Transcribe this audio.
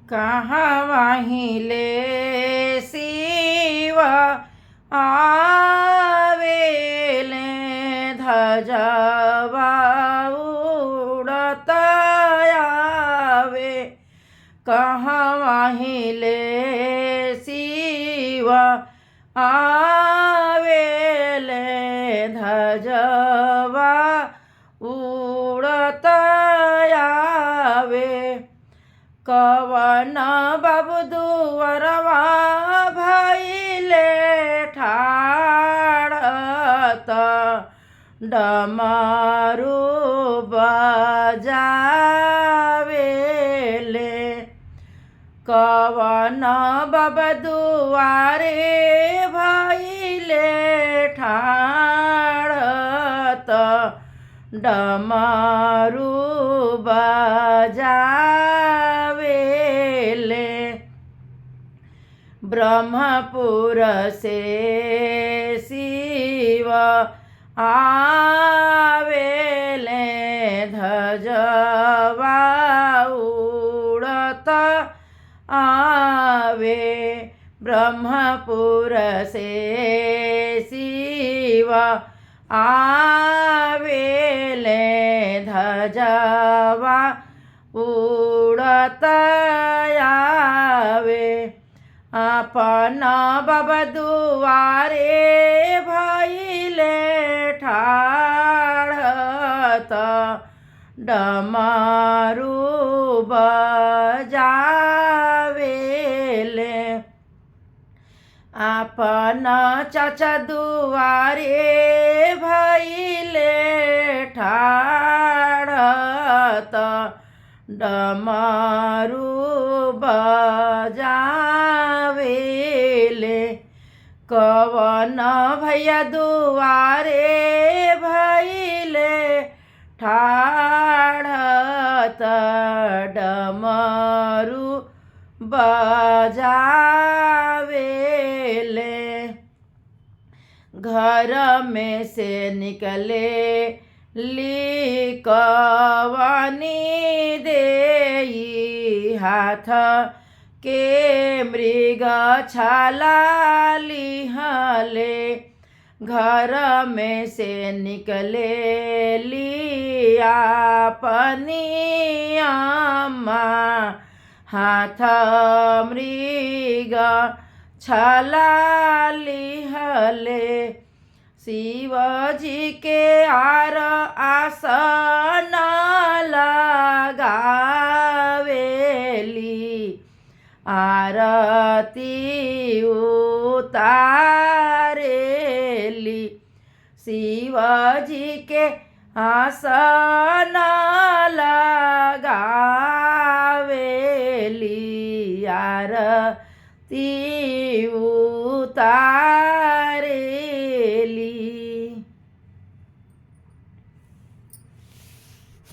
कहाँ वाहिले शिव आवेले धजवा उड़त आवे। कहाँ वाहिले शिव आवेले धजवा उड़त आवे। कवन बाबू दुवरवा भइले ठाड़त डमरू बजावेले। कवन बाबा दुआरे भइले ठाड़त डमरू बजावेले। ब्रह्मपुर से शिव आवेले धजवा उड़त आवे। ब्रह्मपुर से शिव आवेले धजवा उड़त आवे। अपन बाबा दुआरे भइले ठाड़त डमरू बजावेले। अपन चाचा दुआरे भइले ठाड़त डमरू बजावेले। कवन भैया दुआरे भइले ठाड़त डमरू बजावेले। घर में से निकले ली कवनी देई हाथ के मृग छाला लिहले। घर में से निकले ली अपनी अम्मा हाथ मृग छाला लिहले। शिवजी के आसन लगावेली आरती उतारेली। शिवजी के आसन लगावेली आरती उतारेली।